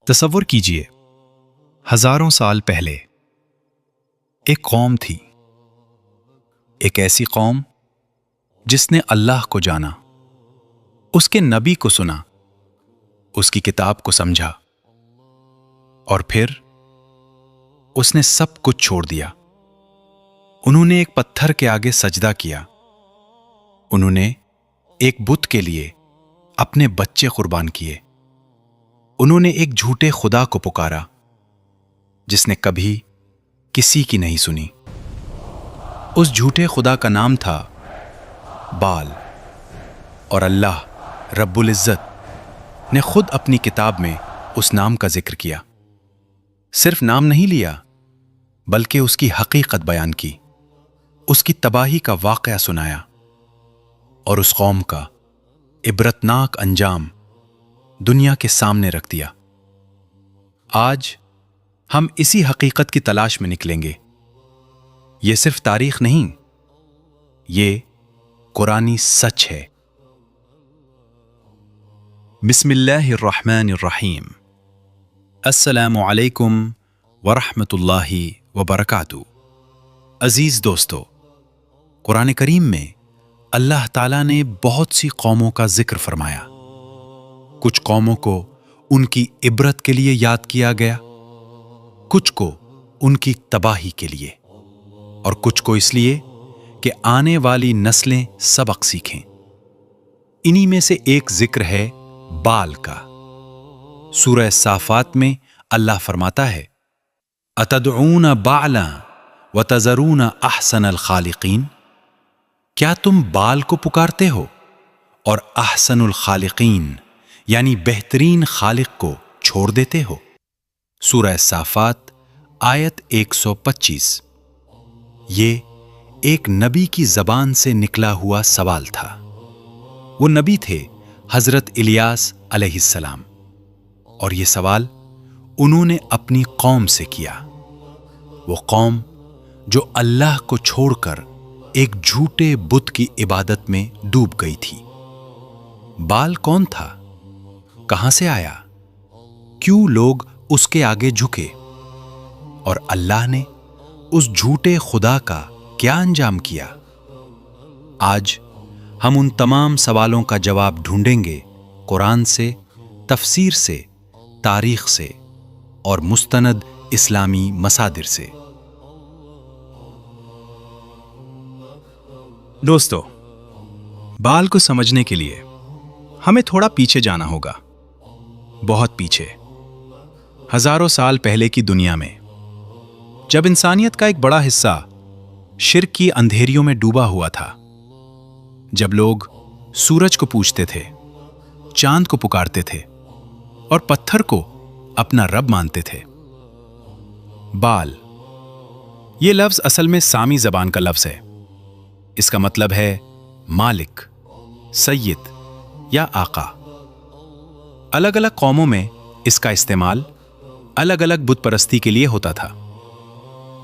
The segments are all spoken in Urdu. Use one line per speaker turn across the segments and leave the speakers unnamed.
تصور کیجئے، ہزاروں سال پہلے ایک قوم تھی، ایک ایسی قوم جس نے اللہ کو جانا، اس کے نبی کو سنا، اس کی کتاب کو سمجھا، اور پھر اس نے سب کچھ چھوڑ دیا۔ انہوں نے ایک پتھر کے آگے سجدہ کیا، انہوں نے ایک بت کے لیے اپنے بچے قربان کیے، انہوں نے ایک جھوٹے خدا کو پکارا جس نے کبھی کسی کی نہیں سنی۔ اس جھوٹے خدا کا نام تھا بال، اور اللہ رب العزت نے خود اپنی کتاب میں اس نام کا ذکر کیا۔ صرف نام نہیں لیا بلکہ اس کی حقیقت بیان کی، اس کی تباہی کا واقعہ سنایا، اور اس قوم کا عبرتناک انجام دنیا کے سامنے رکھ دیا۔ آج ہم اسی حقیقت کی تلاش میں نکلیں گے۔ یہ صرف تاریخ نہیں، یہ قرآنی سچ ہے۔ بسم اللہ الرحمن الرحیم۔ السلام علیکم ورحمۃ اللہ وبرکاتہ۔ عزیز دوستو، قرآن کریم میں اللہ تعالیٰ نے بہت سی قوموں کا ذکر فرمایا۔ کچھ قوموں کو ان کی عبرت کے لیے یاد کیا گیا، کچھ کو ان کی تباہی کے لیے، اور کچھ کو اس لیے کہ آنے والی نسلیں سبق سیکھیں۔ انہی میں سے ایک ذکر ہے بال کا۔ سورہ صافات میں اللہ فرماتا ہے، اتدعون بعلا وتذرون احسن الخالقین، کیا تم بال کو پکارتے ہو اور احسن الخالقین یعنی بہترین خالق کو چھوڑ دیتے ہو؟ سورہ صافات آیت 125۔ یہ ایک نبی کی زبان سے نکلا ہوا سوال تھا۔ وہ نبی تھے حضرت الیاس علیہ السلام، اور یہ سوال انہوں نے اپنی قوم سے کیا، وہ قوم جو اللہ کو چھوڑ کر ایک جھوٹے بت کی عبادت میں ڈوب گئی تھی۔ بال کون تھا؟ کہاں سے آیا؟ کیوں لوگ اس کے آگے جھکے؟ اور اللہ نے اس جھوٹے خدا کا کیا انجام کیا؟ آج ہم ان تمام سوالوں کا جواب ڈھونڈیں گے قرآن سے، تفسیر سے، تاریخ سے، اور مستند اسلامی مصادر سے۔ دوستو، بال کو سمجھنے کے لیے ہمیں تھوڑا پیچھے جانا ہوگا، بہت پیچھے، ہزاروں سال پہلے کی دنیا میں، جب انسانیت کا ایک بڑا حصہ شرک کی اندھیریوں میں ڈوبا ہوا تھا، جب لوگ سورج کو پوجتے تھے، چاند کو پکارتے تھے، اور پتھر کو اپنا رب مانتے تھے۔ بال، یہ لفظ اصل میں سامی زبان کا لفظ ہے۔ اس کا مطلب ہے مالک، سید یا آقا۔ الگ الگ قوموں میں اس کا استعمال الگ الگ بت پرستی کے لیے ہوتا تھا،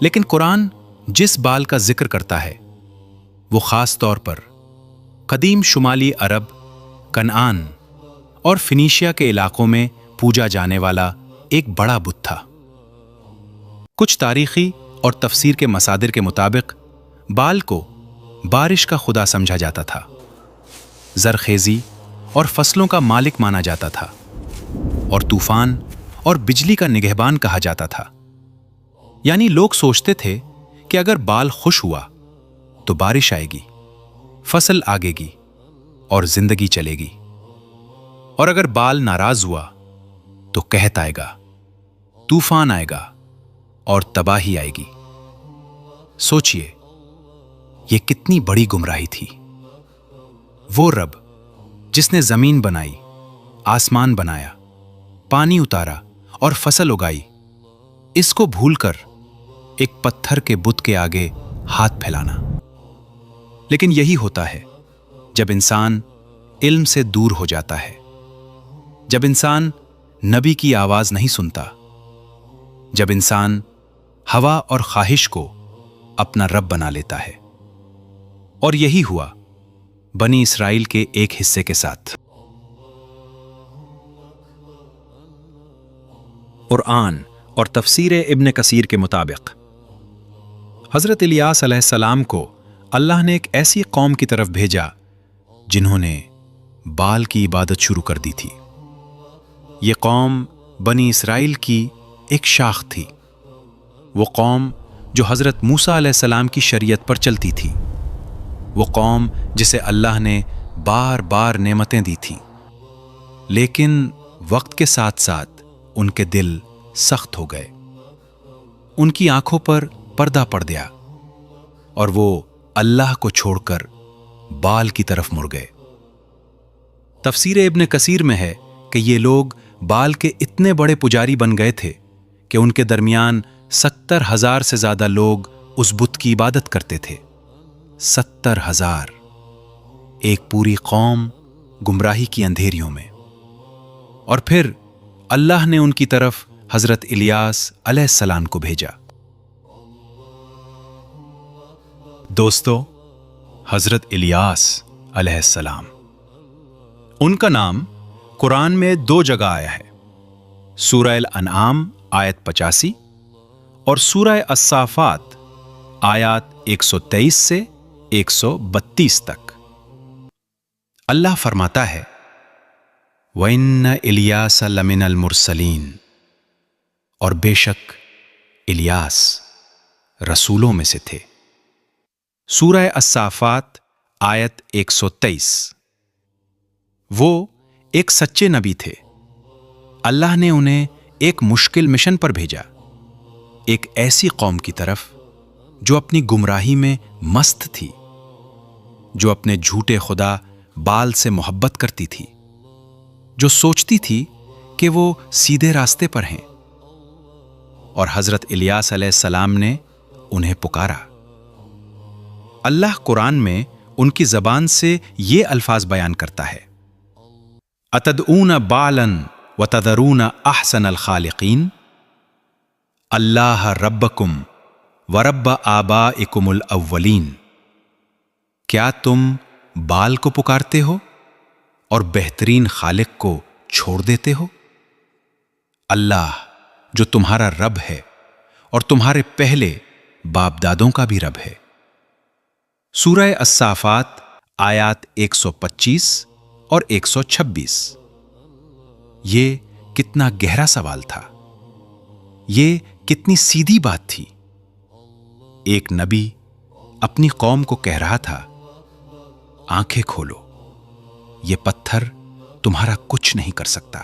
لیکن قرآن جس بال کا ذکر کرتا ہے وہ خاص طور پر قدیم شمالی عرب، کنعان اور فنیشیا کے علاقوں میں پوجا جانے والا ایک بڑا بت تھا۔ کچھ تاریخی اور تفسیر کے مصادر کے مطابق بال کو بارش کا خدا سمجھا جاتا تھا، زرخیزی اور فصلوں کا مالک مانا جاتا تھا، اور طوفان اور بجلی کا نگہبان کہا جاتا تھا۔ یعنی لوگ سوچتے تھے کہ اگر بال خوش ہوا تو بارش آئے گی، فصل آگے گی اور زندگی چلے گی، اور اگر بال ناراض ہوا تو قحط آئے گا، طوفان آئے گا اور تباہی آئے گی۔ سوچئے، یہ کتنی بڑی گمراہی تھی۔ وہ رب جس نے زمین بنائی، آسمان بنایا، پانی اتارا اور فصل اگائی، اس کو بھول کر ایک پتھر کے بت کے آگے ہاتھ پھیلانا۔ لیکن یہی ہوتا ہے جب انسان علم سے دور ہو جاتا ہے، جب انسان نبی کی آواز نہیں سنتا، جب انسان ہوا اور خواہش کو اپنا رب بنا لیتا ہے۔ اور یہی ہوا بنی اسرائیل کے ایک حصے کے ساتھ۔ قرآن اور تفسیر ابن کثیر کے مطابق حضرت الیاس علیہ السلام کو اللہ نے ایک ایسی قوم کی طرف بھیجا جنہوں نے بال کی عبادت شروع کر دی تھی۔ یہ قوم بنی اسرائیل کی ایک شاخ تھی، وہ قوم جو حضرت موسیٰ علیہ السلام کی شریعت پر چلتی تھی، وہ قوم جسے اللہ نے بار بار نعمتیں دی تھیں، لیکن وقت کے ساتھ ساتھ ان کے دل سخت ہو گئے، ان کی آنکھوں پر پردہ پڑ گیا اور وہ اللہ کو چھوڑ کر بال کی طرف مڑ گئے۔ تفسیر ابن کثیر میں ہے کہ یہ لوگ بال کے اتنے بڑے پجاری بن گئے تھے کہ ان کے درمیان 70,000 سے زیادہ لوگ اس بت کی عبادت کرتے تھے۔ 70,000، ایک پوری قوم گمراہی کی اندھیریوں میں۔ اور پھر اللہ نے ان کی طرف حضرت الیاس علیہ السلام کو بھیجا۔ دوستو، حضرت الیاس علیہ السلام، ان کا نام قرآن میں 2 جگہ آیا ہے، سورہ الانعام آیت 85 اور سورہ الصافات آیات 123 سے 132 تک۔ اللہ فرماتا ہے وَإِنَّ إِلْيَاسَ لَمِنَ الْمُرْسَلِينَ، اور بے شک الیاس رسولوں میں سے تھے۔ سورہ الصافات آیت 123۔ وہ ایک سچے نبی تھے، اللہ نے انہیں ایک مشکل مشن پر بھیجا، ایک ایسی قوم کی طرف جو اپنی گمراہی میں مست تھی، جو اپنے جھوٹے خدا بال سے محبت کرتی تھی، جو سوچتی تھی کہ وہ سیدھے راستے پر ہیں، اور حضرت الیاس علیہ السلام نے انہیں پکارا۔ اللہ قرآن میں ان کی زبان سے یہ الفاظ بیان کرتا ہے اتدعون بالا وتذرون احسن الخالقین اللہ ربکم ورب آبائکم الاولین، کیا تم بال کو پکارتے ہو اور بہترین خالق کو چھوڑ دیتے ہو؟ اللہ جو تمہارا رب ہے اور تمہارے پہلے باپ دادوں کا بھی رب ہے۔ سورہ الصافات آیات 125 اور 126۔ یہ کتنا گہرا سوال تھا، یہ کتنی سیدھی بات تھی۔ ایک نبی اپنی قوم کو کہہ رہا تھا آنکھیں کھولو، یہ پتھر تمہارا کچھ نہیں کر سکتا،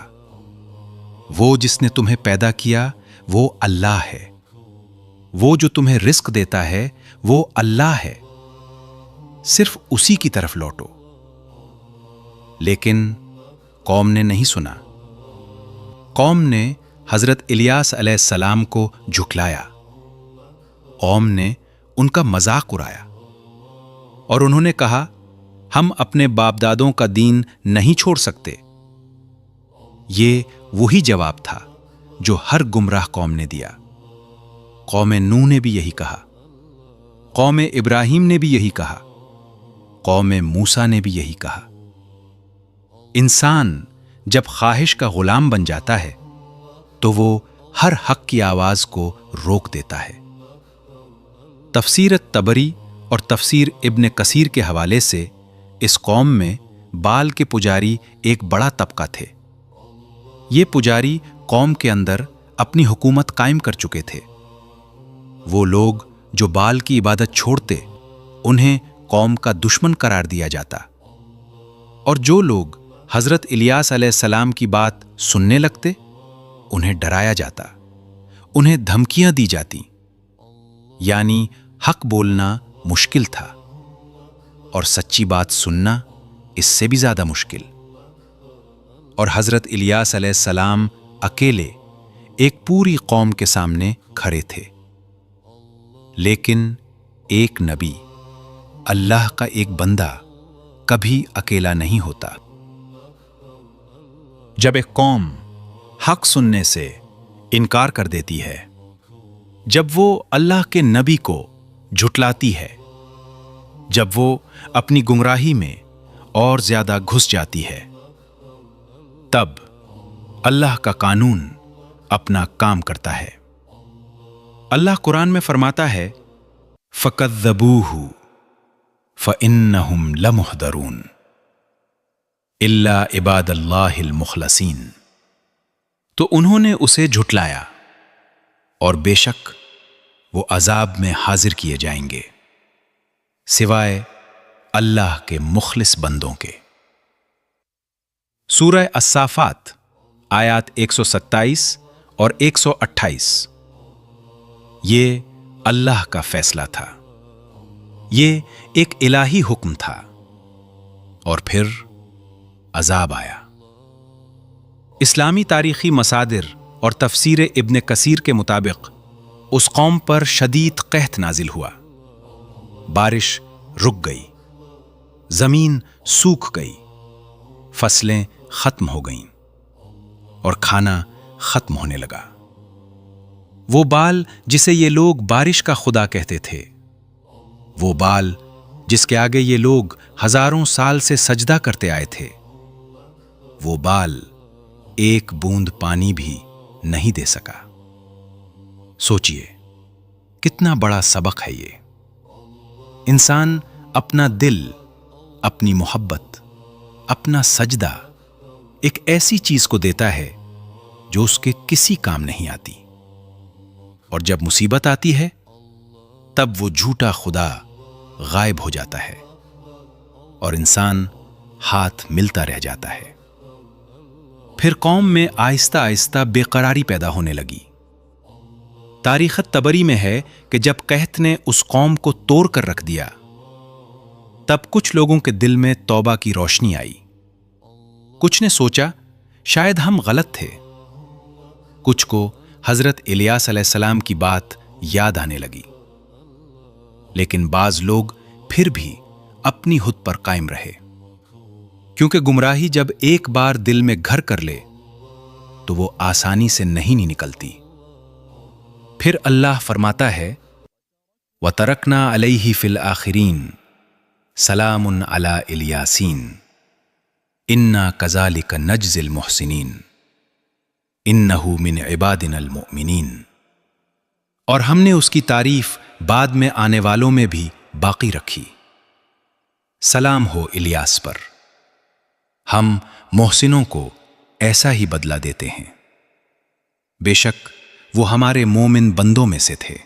وہ جس نے تمہیں پیدا کیا وہ اللہ ہے، وہ جو تمہیں رزق دیتا ہے وہ اللہ ہے، صرف اسی کی طرف لوٹو۔ لیکن قوم نے نہیں سنا، قوم نے حضرت الیاس علیہ السلام کو جھٹلایا، قوم نے ان کا مذاق اڑایا، اور انہوں نے کہا ہم اپنے باپ دادوں کا دین نہیں چھوڑ سکتے۔ یہ وہی جواب تھا جو ہر گمراہ قوم نے دیا۔ قوم نوح نے بھی یہی کہا، قوم ابراہیم نے بھی یہی کہا، قوم موسیٰ نے بھی یہی کہا۔ انسان جب خواہش کا غلام بن جاتا ہے تو وہ ہر حق کی آواز کو روک دیتا ہے۔ تفسیر طبری اور تفسیر ابن کثیر کے حوالے سے اس قوم میں بال کے پجاری ایک بڑا طبقہ تھے۔ یہ پجاری قوم کے اندر اپنی حکومت قائم کر چکے تھے۔ وہ لوگ جو بال کی عبادت چھوڑتے انہیں قوم کا دشمن قرار دیا جاتا، اور جو لوگ حضرت الیاس علیہ السلام کی بات سننے لگتے انہیں ڈرایا جاتا، انہیں دھمکیاں دی جاتی، یعنی حق بولنا مشکل تھا اور سچی بات سننا اس سے بھی زیادہ مشکل۔ اور حضرت الیاس علیہ السلام اکیلے ایک پوری قوم کے سامنے کھڑے تھے۔ لیکن ایک نبی، اللہ کا ایک بندہ کبھی اکیلا نہیں ہوتا۔ جب ایک قوم حق سننے سے انکار کر دیتی ہے، جب وہ اللہ کے نبی کو جھٹلاتی ہے، جب وہ اپنی گمراہی میں اور زیادہ گھس جاتی ہے، تب اللہ کا قانون اپنا کام کرتا ہے۔ اللہ قرآن میں فرماتا ہے فَكَذَّبُوهُ فَإِنَّهُمْ لَمُحْضَرُونَ إِلَّا عِبَادَ اللَّهِ الْمُخْلَصِينَ، تو انہوں نے اسے جھٹلایا اور بے شک وہ عذاب میں حاضر کیے جائیں گے سوائے اللہ کے مخلص بندوں کے۔ سورہ الصافات آیات 127 اور 128۔ یہ اللہ کا فیصلہ تھا، یہ ایک الہی حکم تھا، اور پھر عذاب آیا۔ اسلامی تاریخی مصادر اور تفسیر ابن کثیر کے مطابق اس قوم پر شدید قحط نازل ہوا، بارش رک گئی، زمین سوکھ گئی، فصلیں ختم ہو گئیں اور کھانا ختم ہونے لگا۔ وہ بال جسے یہ لوگ بارش کا خدا کہتے تھے، وہ بال جس کے آگے یہ لوگ ہزاروں سال سے سجدہ کرتے آئے تھے، وہ بال ایک بوند پانی بھی نہیں دے سکا۔ سوچئے کتنا بڑا سبق ہے یہ۔ انسان اپنا دل، اپنی محبت، اپنا سجدہ ایک ایسی چیز کو دیتا ہے جو اس کے کسی کام نہیں آتی، اور جب مصیبت آتی ہے تب وہ جھوٹا خدا غائب ہو جاتا ہے اور انسان ہاتھ ملتا رہ جاتا ہے۔ پھر قوم میں آہستہ آہستہ بے قراری پیدا ہونے لگی۔ تاریخ طبری میں ہے کہ جب قحط نے اس قوم کو توڑ کر رکھ دیا، تب کچھ لوگوں کے دل میں توبہ کی روشنی آئی۔ کچھ نے سوچا شاید ہم غلط تھے، کچھ کو حضرت الیاس علیہ السلام کی بات یاد آنے لگی، لیکن بعض لوگ پھر بھی اپنی خود پر قائم رہے، کیونکہ گمراہی جب ایک بار دل میں گھر کر لے تو وہ آسانی سے نہیں نکلتی۔ پھر اللہ فرماتا ہے وَتَرَكْنَا عَلَيْهِ فِي الْآخِرِينَ سَلَامٌ عَلَىٰ إِلْيَاسِينَ إِنَّا كَذَلِكَ نَجْزِي الْمُحْسِنِينَ إِنَّهُ مِنْ عِبَادِنَا الْمُؤْمِنِينَ، اور ہم نے اس کی تعریف بعد میں آنے والوں میں بھی باقی رکھی۔ سلام ہو الیاس پر، ہم محسنوں کو ایسا ہی بدلہ دیتے ہیں، بے شک وہ ہمارے مومن بندوں میں سے تھے۔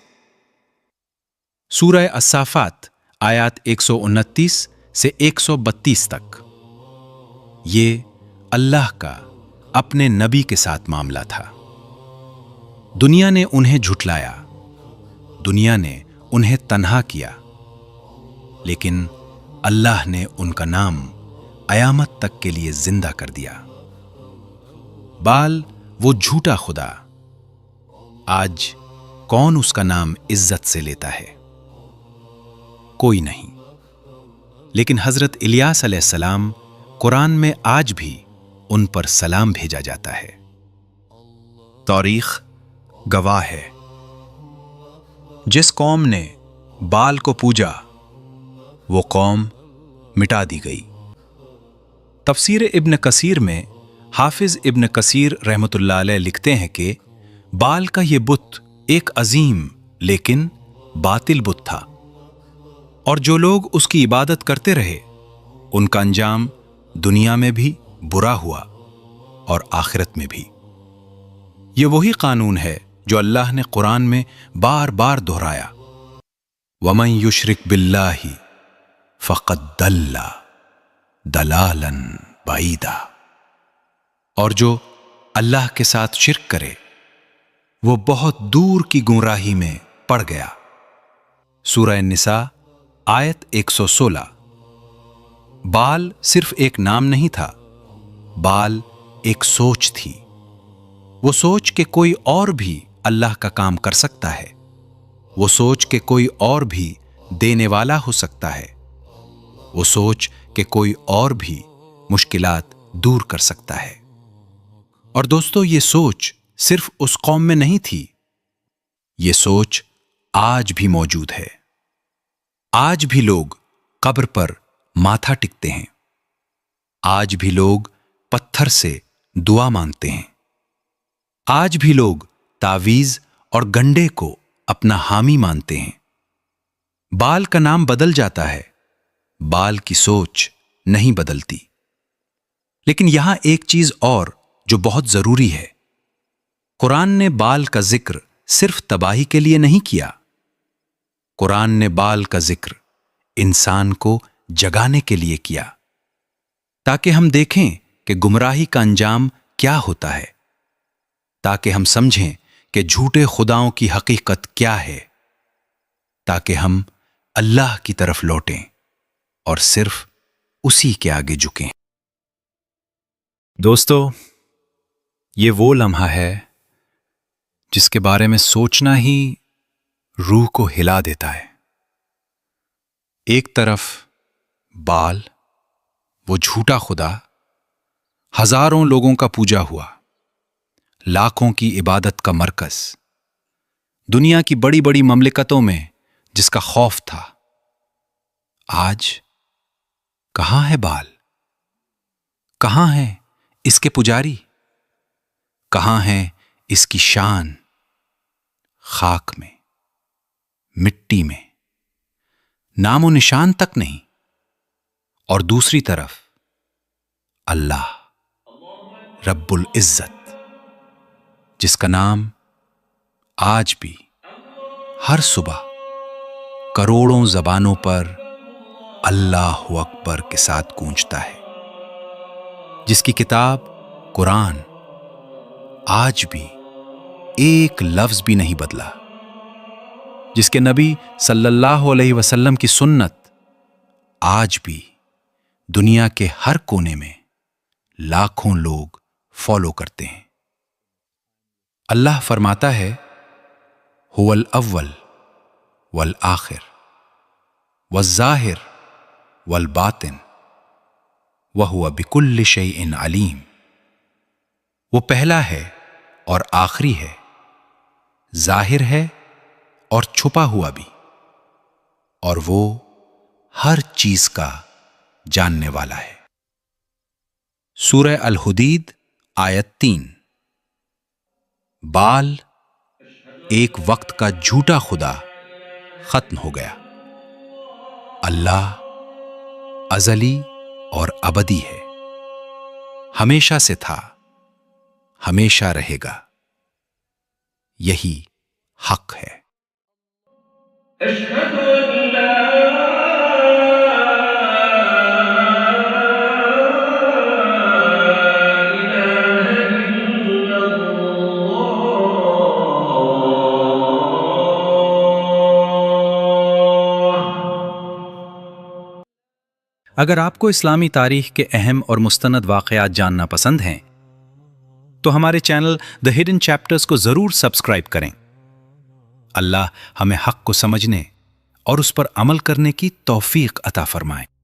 سورہ الصافات آیات 129 سے 132 تک۔ یہ اللہ کا اپنے نبی کے ساتھ معاملہ تھا۔ دنیا نے انہیں جھٹلایا، دنیا نے انہیں تنہا کیا، لیکن اللہ نے ان کا نام قیامت تک کے لیے زندہ کر دیا۔ بال وہ جھوٹا خدا، آج کون اس کا نام عزت سے لیتا ہے؟ کوئی نہیں۔ لیکن حضرت الیاس علیہ السلام قرآن میں آج بھی ان پر سلام بھیجا جاتا ہے۔ تاریخ گواہ ہے، جس قوم نے بال کو پوجا وہ قوم مٹا دی گئی۔ تفسیر ابن کثیر میں حافظ ابن کثیر رحمۃ اللہ علیہ لکھتے ہیں کہ بال کا یہ بت ایک عظیم لیکن باطل بت تھا، اور جو لوگ اس کی عبادت کرتے رہے ان کا انجام دنیا میں بھی برا ہوا اور آخرت میں بھی۔ یہ وہی قانون ہے جو اللہ نے قرآن میں بار بار دہرایا، وَمَن يُشْرِكْ بِاللَّهِ فَقَدْ ضَلَّ ضَلَالًا بَعِيدًا، اور جو اللہ کے ساتھ شرک کرے وہ بہت دور کی گمراہی میں پڑ گیا۔ سورہ النساء آیت 116۔ بال صرف ایک نام نہیں تھا، بال ایک سوچ تھی۔ وہ سوچ کہ کوئی اور بھی اللہ کا کام کر سکتا ہے، وہ سوچ کہ کوئی اور بھی دینے والا ہو سکتا ہے، وہ سوچ کہ کوئی اور بھی مشکلات دور کر سکتا ہے۔ اور دوستو، یہ سوچ صرف اس قوم میں نہیں تھی، یہ سوچ آج بھی موجود ہے۔ آج بھی لوگ قبر پر ماتھا ٹکتے ہیں، آج بھی لوگ پتھر سے دعا مانگتے ہیں، آج بھی لوگ تعویذ اور گنڈے کو اپنا حامی مانتے ہیں۔ بال کا نام بدل جاتا ہے، بال کی سوچ نہیں بدلتی۔ لیکن یہاں ایک چیز اور جو بہت ضروری ہے، قرآن نے بال کا ذکر صرف تباہی کے لیے نہیں کیا۔ قرآن نے بال کا ذکر انسان کو جگانے کے لیے کیا، تاکہ ہم دیکھیں کہ گمراہی کا انجام کیا ہوتا ہے، تاکہ ہم سمجھیں کہ جھوٹے خداؤں کی حقیقت کیا ہے، تاکہ ہم اللہ کی طرف لوٹیں اور صرف اسی کے آگے جھکیں۔ دوستو، یہ وہ لمحہ ہے جس کے بارے میں سوچنا ہی روح کو ہلا دیتا ہے۔ ایک طرف بال، وہ جھوٹا خدا، ہزاروں لوگوں کا پوجا ہوا، لاکھوں کی عبادت کا مرکز، دنیا کی بڑی بڑی مملکتوں میں جس کا خوف تھا۔ آج کہاں ہے بال؟ کہاں ہیں اس کے پجاری؟ کہاں ہے اس کی شان؟ خاک میں، مٹی میں، نام و نشان تک نہیں۔ اور دوسری طرف اللہ رب العزت، جس کا نام آج بھی ہر صبح کروڑوں زبانوں پر اللہ اکبر کے ساتھ گونجتا ہے، جس کی کتاب قرآن آج بھی ایک لفظ بھی نہیں بدلا، جس کے نبی صلی اللہ علیہ وسلم کی سنت آج بھی دنیا کے ہر کونے میں لاکھوں لوگ فالو کرتے ہیں۔ اللہ فرماتا ہے، هو الاول والآخر والظاہر والباطن وهو بكل شيء علیم۔ وہ پہلا ہے اور آخری ہے، ظاہر ہے اور چھپا ہوا بھی، اور وہ ہر چیز کا جاننے والا ہے۔ سورہ الحدید آیت 3۔ بال، ایک وقت کا جھوٹا خدا، ختم ہو گیا۔ اللہ ازلی اور ابدی ہے، ہمیشہ سے تھا، ہمیشہ رہے گا۔ یہی حق ہے۔
أشهد أن لا إله إلا الله۔
اگر آپ کو اسلامی تاریخ کے اہم اور مستند واقعات جاننا پسند ہیں تو ہمارے چینل دی ہڈن چیپٹرز کو ضرور سبسکرائب کریں۔ اللہ ہمیں حق کو سمجھنے اور اس پر عمل کرنے کی توفیق عطا فرمائے۔